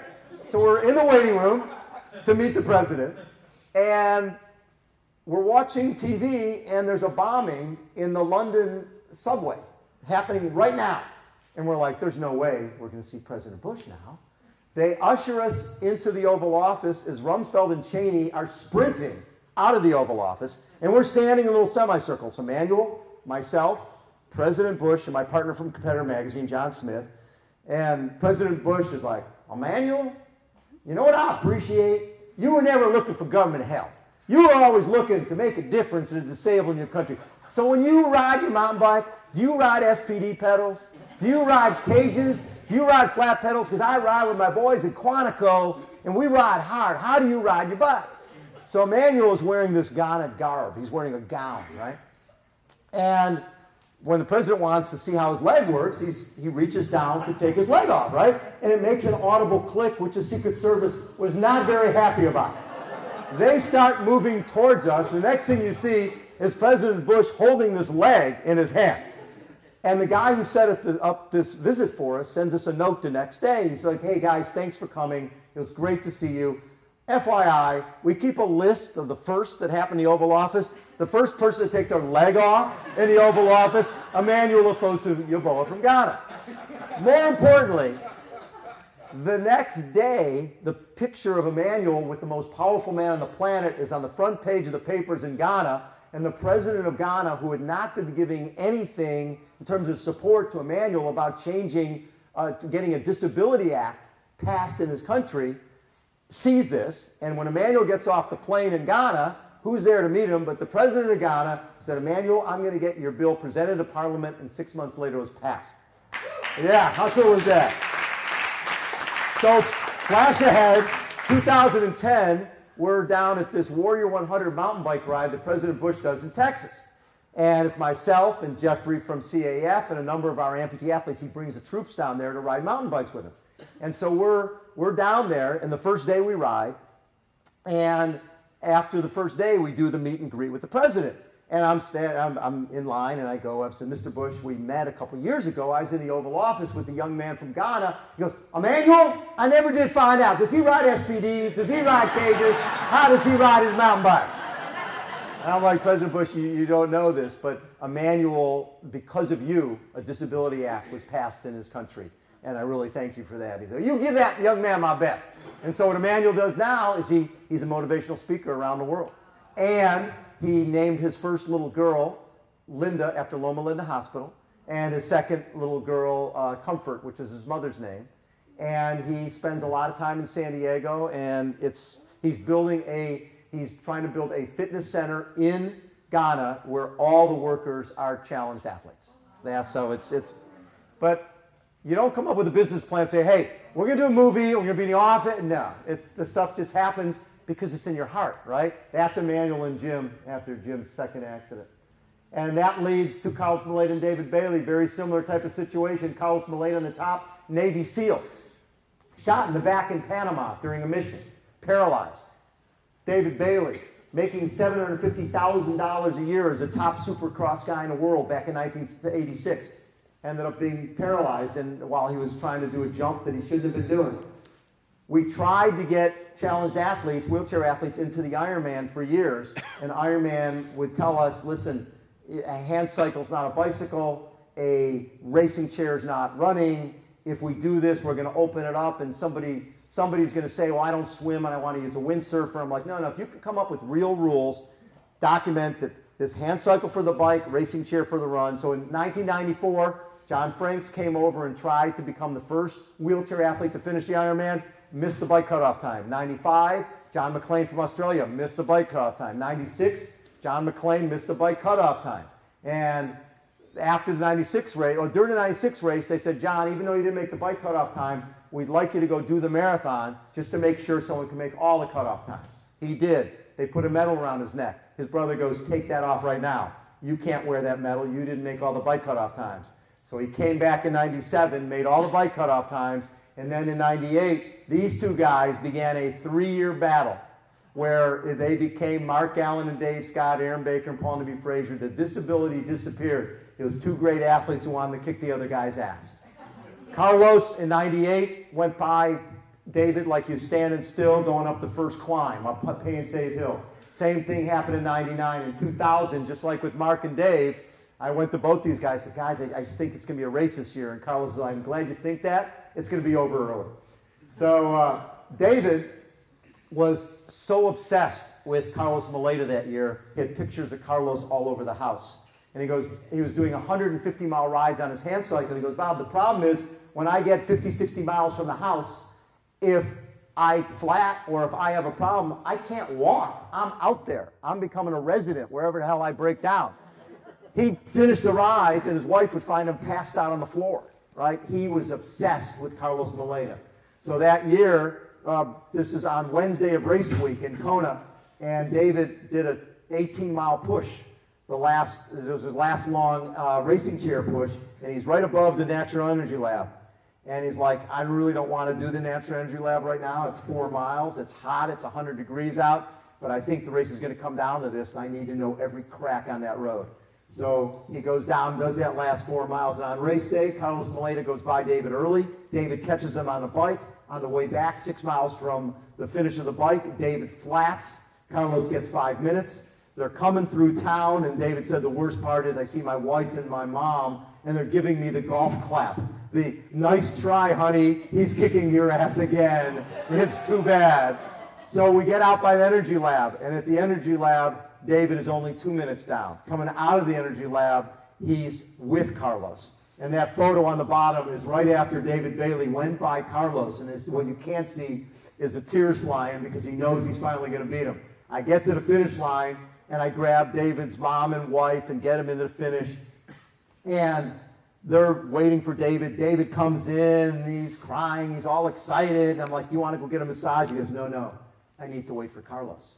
So we're in the waiting room to meet the president, and we're watching TV, and there's a bombing in the London subway happening right now. And we're like, there's no way we're going to see President Bush now. They usher us into the Oval Office as Rumsfeld and Cheney are sprinting out of the Oval Office, and we're standing in little semicircles. Emmanuel, myself, President Bush, and my partner from Competitor Magazine, John Smith. And President Bush is like, Emmanuel, you know what I appreciate? You were never looking for government help. You were always looking to make a difference in the disabled in your country. So when you ride your mountain bike, do you ride SPD pedals? Do you ride cages? Do you ride flat pedals? Because I ride with my boys in Quantico, and we ride hard. How do you ride your bike? So Emmanuel is wearing this Ghana garb. He's wearing a gown, right? And when the president wants to see how his leg works, he reaches down to take his leg off, right? And it makes an audible click, which the Secret Service was not very happy about. They start moving towards us. The next thing you see is President Bush holding this leg in his hand. And the guy who set up this visit for us sends us a note the next day. He's like, hey guys, thanks for coming. It was great to see you. FYI, we keep a list of the first that happened in the Oval Office. The first person to take their leg off in the Oval Office, Emmanuel Ofosu Yeboah from Ghana. More importantly, the next day, the picture of Emmanuel with the most powerful man on the planet is on the front page of the papers in Ghana, and the president of Ghana, who had not been giving anything in terms of support to Emmanuel about changing, getting a disability act passed in his country, sees this, and when Emmanuel gets off the plane in Ghana, who's there to meet him but the president of Ghana said, Emmanuel, I'm going to get your bill presented to Parliament, and 6 months later it was passed. Yeah, how cool was that? So flash ahead, 2010, we're down at this Warrior 100 mountain bike ride that President Bush does in Texas. And it's myself and Jeffrey from CAF and a number of our amputee athletes. He brings the troops down there to ride mountain bikes with him. And so we're down there, and the first day we ride, and after the first day we do the meet and greet with the president. And I'm in line, and I go up and said, Mr. Bush, we met a couple years ago. I was in the Oval Office with a young man from Ghana. He goes, Emmanuel, I never did find out. Does he ride SPDs? Does he ride cages? How does he ride his mountain bike? And I'm like, President Bush, you don't know this, but Emmanuel, because of you, a disability act was passed in his country. And I really thank you for that. He said, you give that young man my best. And so what Emmanuel does now is he's a motivational speaker around the world. And he named his first little girl, Linda, after Loma Linda Hospital, and his second little girl, Comfort, which is his mother's name. And he spends a lot of time in San Diego, and he's trying to build a fitness center in Ghana where all the workers are challenged athletes. But you don't come up with a business plan and say, hey, we're going to do a movie, we're going to be in the office. No, the stuff just happens because it's in your heart, right? That's Emmanuel and Jim after Jim's second accident. And that leads to Carlos Millet and David Bailey, very similar type of situation. Carlos Millet on the top, Navy SEAL, shot in the back in Panama during a mission, paralyzed. David Bailey, making $750,000 a year as a top supercross guy in the world back in 1986. Ended up being paralyzed while he was trying to do a jump that he shouldn't have been doing. We tried to get challenged athletes, wheelchair athletes, into the Ironman for years, and Ironman would tell us, listen, a hand cycle's not a bicycle, a racing chair's not running. If we do this, we're going to open it up, and somebody's going to say, well, I don't swim and I want to use a windsurfer. I'm like, no, if you can come up with real rules, document that this hand cycle for the bike, racing chair for the run. So in 1994, John Franks came over and tried to become the first wheelchair athlete to finish the Ironman, missed the bike cutoff time. 95, John McLean from Australia missed the bike cutoff time. 96, John McLean missed the bike cutoff time. And after the 96 race, or during the 96 race, they said, John, even though you didn't make the bike cutoff time, we'd like you to go do the marathon just to make sure someone can make all the cutoff times. He did. They put a medal around his neck. His brother goes, take that off right now. You can't wear that medal. You didn't make all the bike cutoff times. So he came back in 97, made all the bike cutoff times, and then in 98, these two guys began a 3-year battle where they became Mark Allen and Dave Scott, Aaron Baker and Paul Neby Frazier. The disability disappeared. It was two great athletes who wanted to kick the other guy's ass. Carlos in 98 went by David like he was standing still going up the first climb, up Pay and Save Hill. Same thing happened in 99. In 2000, just like with Mark and Dave, I went to both these guys and said, guys, I just think it's going to be a race this year. And Carlos said, I'm glad you think that. It's going to be over early. So David was so obsessed with Carlos Millet that year, he had pictures of Carlos all over the house. And he goes, he was doing 150-mile rides on his hand cycle. And he goes, Bob, the problem is when I get 50, 60 miles from the house, if I flat or if I have a problem, I can't walk. I'm out there. I'm becoming a resident wherever the hell I break down. He finished the rides, and his wife would find him passed out on the floor, right? He was obsessed with Carlos Millet. So that year, this is on Wednesday of race week in Kona, and David did an 18-mile push there's his last long racing chair push, and he's right above the Natural Energy Lab. And he's like, I really don't want to do the Natural Energy Lab right now. It's 4 miles, it's hot, it's 100 degrees out, but I think the race is going to come down to this, and I need to know every crack on that road. So he goes down, does that last 4 miles, and on race day, Carlos Moleda goes by David early. David catches him on a bike. On the way back, 6 miles from the finish of the bike, David flats. Carlos gets 5 minutes. They're coming through town, and David said the worst part is I see my wife and my mom, and they're giving me the golf clap. The nice try, honey, he's kicking your ass again. It's too bad. So we get out by the Energy Lab, and at the Energy Lab, David is only 2 minutes down. Coming out of the Energy Lab, he's with Carlos. And that photo on the bottom is right after David Bailey went by Carlos, and what you can't see is the tears flying because he knows he's finally going to beat him. I get to the finish line, and I grab David's mom and wife and get him into the finish. And they're waiting for David. David comes in, and he's crying, he's all excited. I'm like, you want to go get a massage? He goes, no, I need to wait for Carlos.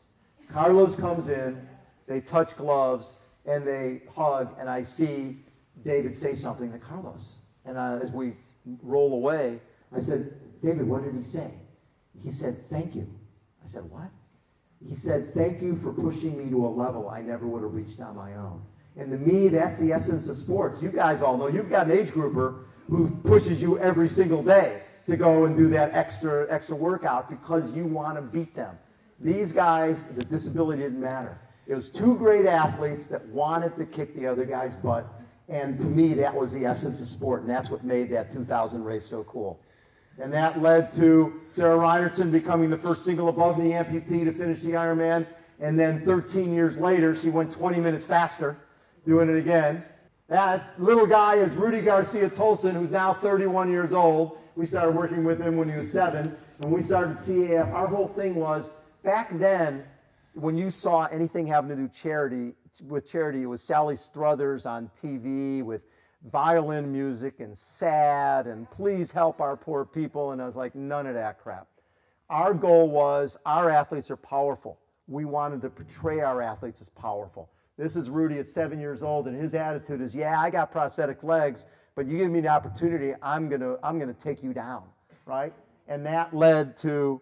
Carlos comes in, they touch gloves, and they hug, and I see David say something to Carlos. And as we roll away, I said, David, what did he say? He said, thank you. I said, what? He said, thank you for pushing me to a level I never would have reached on my own. And to me, that's the essence of sports. You guys all know, you've got an age grouper who pushes you every single day to go and do that extra workout because you want to beat them. These guys, the disability didn't matter. It was two great athletes that wanted to kick the other guy's butt. And to me, that was the essence of sport, and that's what made that 2000 race so cool. And that led to Sarah Reinertsen becoming the first single above knee amputee to finish the Ironman. And then 13 years later, she went 20 minutes faster, doing it again. That little guy is Rudy Garcia Tolson, who's now 31 years old. We started working with him when he was 7. When we started CAF, our whole thing was, back then, when you saw anything having to do with charity, it was Sally Struthers on TV with violin music and sad and please help our poor people, and I was like, none of that crap. Our goal was our athletes are powerful. We wanted to portray our athletes as powerful. This is Rudy at 7 years old, and his attitude is, yeah, I got prosthetic legs, but you give me the opportunity, I'm gonna take you down, right? And that led to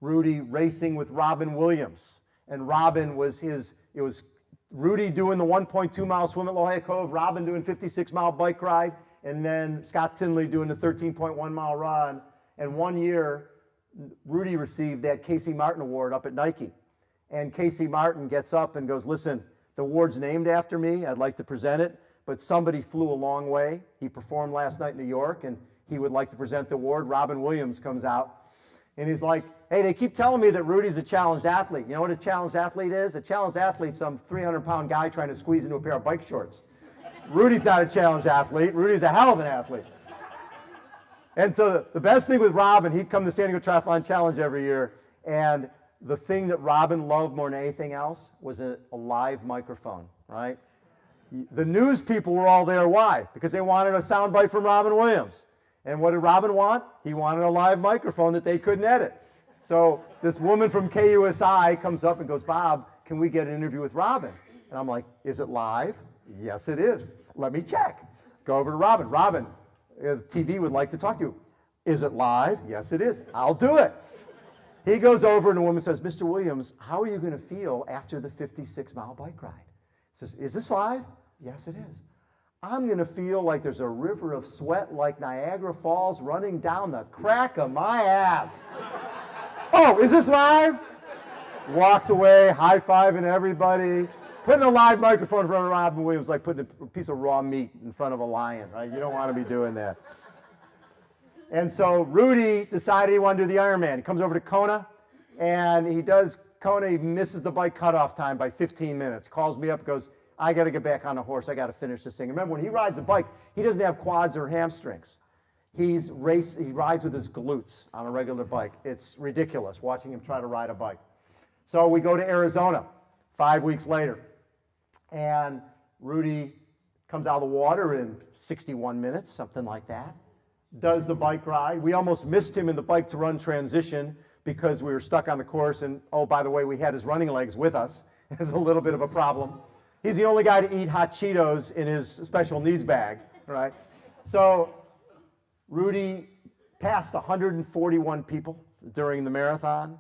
Rudy racing with Robin Williams. And Robin was it was Rudy doing the 1.2 mile swim at La Jolla Cove, Robin doing 56-mile bike ride, and then Scott Tinley doing the 13.1 mile run. And 1 year, Rudy received that Casey Martin Award up at Nike. And Casey Martin gets up and goes, listen, the award's named after me, I'd like to present it, but somebody flew a long way. He performed last night in New York, and he would like to present the award. Robin Williams comes out, and he's like, hey, they keep telling me that Rudy's a challenged athlete. You know what a challenged athlete is? A challenged athlete's some 300-pound guy trying to squeeze into a pair of bike shorts. Rudy's not a challenged athlete. Rudy's a hell of an athlete. And so the best thing with Robin, he'd come to San Diego Triathlon Challenge every year, and the thing that Robin loved more than anything else was a live microphone, right? The news people were all there. Why? Because they wanted a soundbite from Robin Williams. And what did Robin want? He wanted a live microphone that they couldn't edit. So this woman from KUSI comes up and goes, Bob, can we get an interview with Robin? And I'm like, is it live? Yes, it is. Let me check. Go over to Robin. Robin, the TV would like to talk to you. Is it live? Yes, it is. I'll do it. He goes over and the woman says, Mr. Williams, how are you going to feel after the 56-mile bike ride? He says, is this live? Yes, it is. I'm going to feel like there's a river of sweat like Niagara Falls running down the crack of my ass. Oh, is this live? Walks away, high-fiving everybody, putting a live microphone in front of Robin Williams like putting a piece of raw meat in front of a lion, right? You don't want to be doing that. And so Rudy decided he wanted to do the Ironman. He comes over to Kona, and he does Kona. He misses the bike cutoff time by 15 minutes. Calls me up, goes, I got to get back on the horse. I got to finish this thing. Remember, when he rides a bike, he doesn't have quads or hamstrings. He rides with his glutes on a regular bike. It's ridiculous watching him try to ride a bike. So we go to Arizona 5 weeks later, and Rudy comes out of the water in 61 minutes, something like that. Does the bike ride. We almost missed him in the bike to run transition because we were stuck on the course, and oh, by the way, we had his running legs with us. is a little bit of a problem. He's the only guy to eat hot Cheetos in his special needs bag, right? So Rudy passed 141 people during the marathon.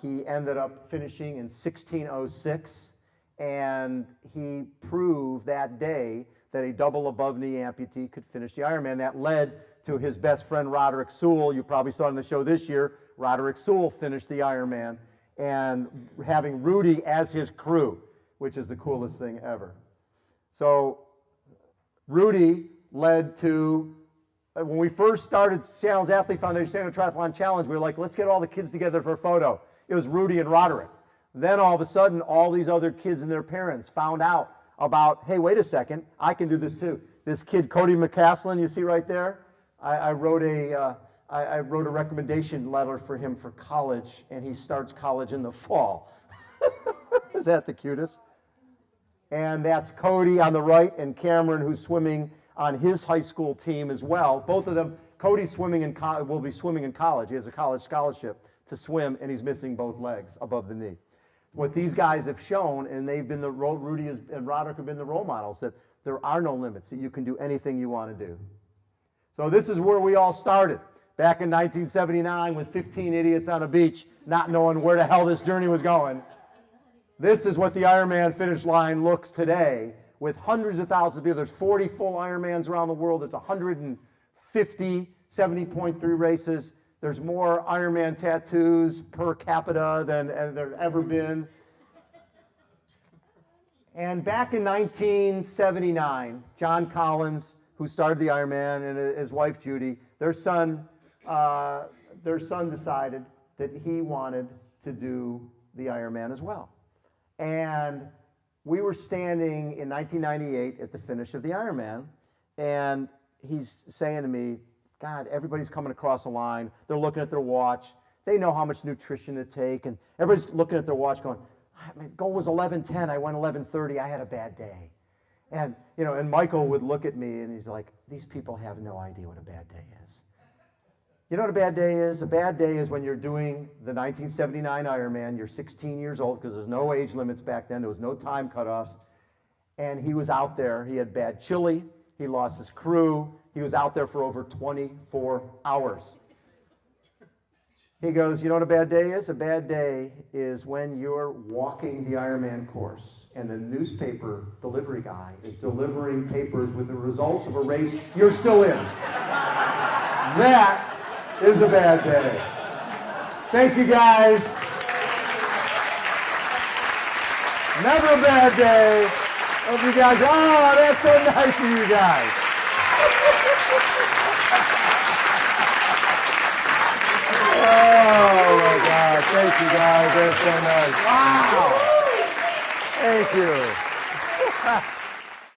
He ended up finishing in 16:06, and he proved that day that a double above knee amputee could finish the Ironman. That led to his best friend Roderick Sewell. You probably saw it on the show this year. Roderick Sewell finished the Ironman, and having Rudy as his crew, which is the coolest thing ever. So Rudy led to, when we first started Channel's Athlete Foundation Channel Triathlon Challenge, we were like, let's get all the kids together for a photo. It was Rudy and Roderick. Then all of a sudden, all these other kids and their parents found out about, hey, wait a second, I can do this too. This kid, Cody McCaslin, you see right there, I wrote a recommendation letter for him for college, and he starts college in the fall. Is that the cutest? And that's Cody on the right, and Cameron, who's swimming on his high school team as well. Both of them, Cody's swimming will be swimming in college. He has a college scholarship to swim, and he's missing both legs above the knee. What these guys have shown, and they've been Rudy and Roderick have been the role models, that there are no limits, that you can do anything you want to do. So this is where we all started, back in 1979 with 15 idiots on a beach, not knowing where the hell this journey was going. This is what the Ironman finish line looks today, with hundreds of thousands of people. There's 40 full Ironmans around the world. It's 150 70.3 races. There's more Ironman tattoos per capita than there ever been. And back in 1979, John Collins, who started the Ironman, and his wife Judy, their son decided that he wanted to do the Ironman as well. And we were standing in 1998 at the finish of the Ironman, and he's saying to me, God, everybody's coming across the line. They're looking at their watch. They know how much nutrition to take, and everybody's looking at their watch going, my goal was 11:10. I went 11:30. I had a bad day. And, and Michael would look at me, and he's like, these people have no idea what a bad day is. You know what a bad day is? A bad day is when you're doing the 1979 Ironman. You're 16 years old, because there's no age limits back then. There was no time cutoffs. And he was out there. He had bad chili. He lost his crew. He was out there for over 24 hours. He goes, you know what a bad day is? A bad day is when you're walking the Ironman course and the newspaper delivery guy is delivering papers with the results of a race you're still in. That is a bad day. Thank you, guys. Never a bad day. Hope you guys, oh, that's so nice of you guys. Oh my gosh, thank you guys, that's so nice. Wow. Thank you.